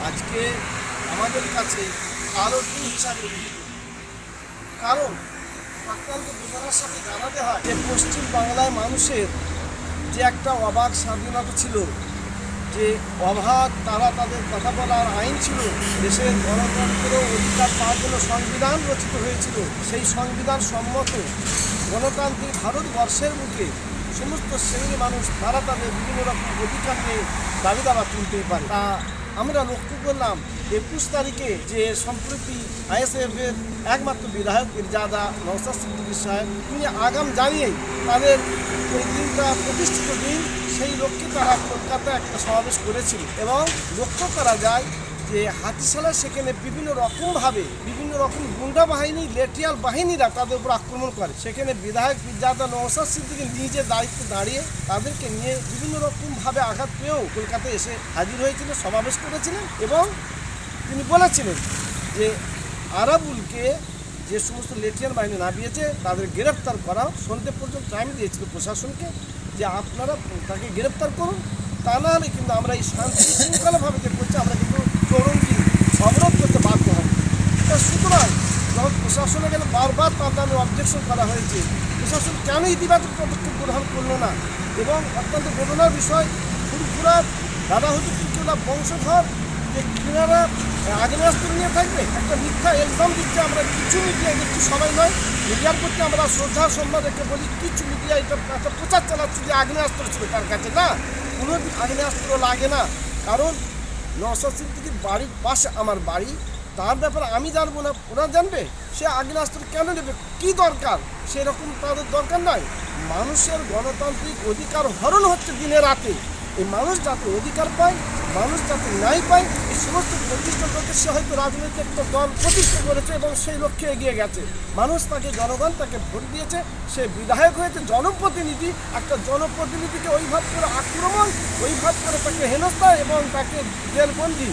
আজকে আমাদের কাছে আরও দিন হিসাবে কারণ আপনাকে বোঝানোর সাথে জানাতে হয় যে পশ্চিম বাংলায় মানুষের যে একটা অবাক স্বাধীনতা ছিল, যে অবাধ তারা তাদের কথা বলার আইন ছিল, দেশের গণতন্ত্র অধিকার পাওয়ার জন্য সংবিধান রচিত হয়েছিল। সেই সংবিধান সম্মত গণতান্ত্রিক ভারতবর্ষের মুখে সমস্ত শ্রেণীর মানুষ তারা তাদের বিভিন্ন রকম অধিকার নিয়ে দাবি দাবা তুলতেই পারে। তা আমরা লক্ষ্য করলাম 21 তারিখে যে সম্প্রতি আইএসএফের একমাত্র বিধায়ক ইরজাদা নওশাদ সিদ্দিকী সাহেব তিনি আগাম জানিয়েই তাদের এই দিনটা প্রতিষ্ঠিত দিন, সেই লক্ষ্যে তারা কলকাতায় একটা সমাবেশ করেছিল এবং লক্ষ্য করা যায় যে হাতিশালা সেখানে বিভিন্ন রকম গুন্ডা বাহিনী, লেটিয়াল বাহিনীরা তাদের উপর আক্রমণ করে। সেখানে বিধায়ক ইরজাদা নওশাদ সিদ্দিকী নিজের দায়িত্বে দাঁড়িয়ে তাদেরকে নিয়ে বিভিন্ন রকমভাবে আঘাত পেয়েও কলকাতায় এসে হাজির হয়েছিলেন, সমাবেশ করেছিলেন এবং তিনি বলেছিলেন যে আরাবুলকে যে সমস্ত লেটিয়াল বাহিনী নামিয়েছে তাদের গ্রেপ্তার করা। সন্ধ্যে পর্যন্ত টাইম দিয়েছিল প্রশাসনকে যে আপনারা তাকে গ্রেপ্তার করুন, তা না হলে কিন্তু আমরা এই শান্তি শৃঙ্খলাভাবে যে করছি আমরা কিন্তু চৌরঙ্গি অবরোধ করতে বাধ্য হব। সুতরাং যখন প্রশাসনে গেলে বারবার তার নামে অবজেকশন করা হয়েছে, প্রশাসন কেন ইতিবাচক পদক্ষেপ গ্রহণ করলো না? এবং অত্যন্ত বেদনার বিষয়, ফুরফুরার দাদা হুজুররা বংশধর যে কিনারা আগ্নেয়াস্ত্র নিয়ে থাকবে একটা মিথ্যা এক্সাম দিচ্ছে। আমরা কিছু মিডিয়া দেখছি, সবাই নয়, মিডিয়ার প্রতি আমরা শ্রদ্ধা সম্মান রেখে বলি কিছু মিডিয়া এটা একটা প্রচার চালাচ্ছে যে আগ্নেয়াস্ত্র ছিল তার কাছে। না, কোনো আগ্নেয়াস্ত্র লাগে না, কারণ নওশাদ সিদ্দিকীর বাড়ির পাশে আমার বাড়ি, তার ব্যাপারে আমি জানবো না, ওরা জানবে? সে আগ্নেয়াস্ত্র কেন নেবে? কী দরকার? সেরকম তাদের দরকার নয়। মানুষের গণতান্ত্রিক অধিকার হরণ হচ্ছে দিনে রাতে। এই মানুষ যাতে অধিকার পায়, মানুষ যাতে ন্যায় পায়, এই সমস্ত প্রতিষ্ঠা করতে সে হয়তো রাজনৈতিক একটা দল প্রতিষ্ঠা করেছে এবং সেই লক্ষ্যে এগিয়ে গেছে। মানুষ তাকে, জনগণ তাকে ভোট দিয়েছে, সে বিধায়ক হয়েছে, জনপ্রতিনিধি। একটা জনপ্রতিনিধিকে ওইভাবে করে আক্রমণ, ওইভাবে করে তাকে হেনস্থা এবং তাকে জেলবন্দি,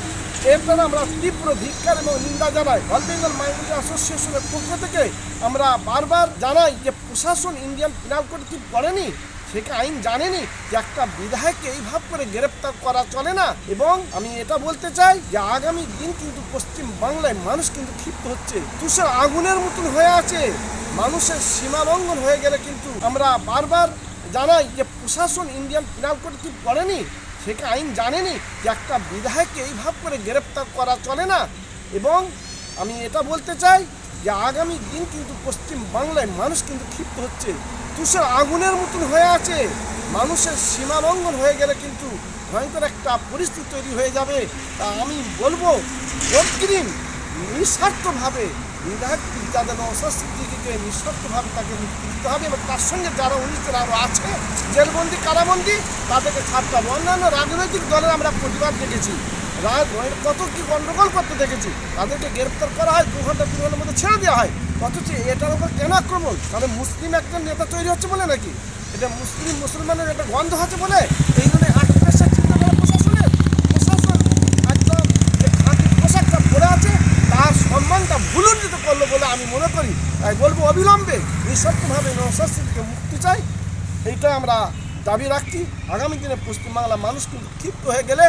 এর দ্বারা আমরা তীব্র ধিক্কার এবং নিন্দা জানাই। অল বেঙ্গল মাইনরিটি অ্যাসোসিয়েশনের পক্ষ থেকে আমরা বারবার জানাই যে প্রশাসন ইন্ডিয়ান পিনাল কোড কি করেনি, সেটা আইন জানেনি যে একটা বিধায়ককে এইভাবে করে গ্রেপ্তার করা চলে না। এবং আমি এটা বলতে চাই যে আগামী দিন কিন্তু পশ্চিম বাংলায় মানুষ কিন্তু ক্ষিপ্ত হচ্ছে, তুষার আগুনের মতন হয়ে আছে। মানুষের সীমা লঙ্ঘন হয়ে গেলে কিন্তু আমরা বারবার জানাই যে প্রশাসন ইন্ডিয়ান পিনাল কোড কি করেনি, সেটা আইন জানেনি যে একটা বিধায়ককে এইভাবে করে গ্রেপ্তার করা চলে না। এবং আমি এটা বলতে চাই যে আগামী দিন কিন্তু পশ্চিম বাংলায় মানুষ কিন্তু ক্ষিপ্ত হচ্ছে, তুষার আগুনের মতন হয়ে আছে। মানুষের সীমা লঙ্ঘন হয়ে গেলে কিন্তু ভয়ঙ্কর একটা পরিস্থিতি তৈরি হয়ে যাবে। তা আমি বলবো অগ্রিম নিঃস্বার্থভাবে বিধায়ক ইরজাদা নওশাদ সিদ্দিকীকে নিঃস্বার্থভাবে তাকে মুক্তি দিতে হবে এবং তার সঙ্গে যারা 19 আরও আছে জেলবন্দি, কারাবন্দি, তাদেরকে ছাড়তে হবে। অন্যান্য রাজনৈতিক দলের আমরা প্রতিবাদ দেখেছি, কত কি গণ্ডগোল করতে দেখেছি, তাদেরকে গ্রেপ্তার করা হয়, 2 ঘন্টা 3 ঘন্টার মধ্যে ছেড়ে দেওয়া হয়। অথচ এটার উপর কেন আক্রমণ? তাহলে মুসলিম একটা নেতা তৈরি হচ্ছে বলে নাকি? এটা মুসলমানের একটা গন্ধ হচ্ছে বলে এই জন্য আত্মপেশা চিন্তা করা প্রশাসনের। প্রশাসন একদম যে খাঁটি পোশাকটা পরে আছে তার সম্মানটা ভুলুণ্ঠিত করলো বলে আমি মনে করি। তাই বলবো অবিলম্বে নিঃশর্তভাবে নওশাদ সিদ্দিকীকে মুক্তি চাই, এইটা আমরা দাবি রাখছি। আগামী দিনে পশ্চিমবাংলা মানুষ কিন্তু ক্ষিপ্ত হয়ে গেলে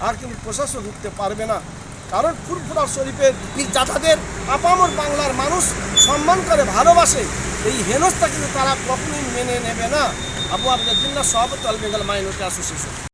আর কিন্তু প্রশাসন রুখতে পারবে না, কারণ ফুরফুরা শরীফের যাদের আপামর বাংলার মানুষ সম্মান করে, ভালোবাসে, এই হেনস্থা কিন্তু তারা কখনোই মেনে নেবে না। আবু আবদুল্লাহ, সভাপতি অল বেঙ্গল মাইনরিটি অ্যাসোসিয়েশন।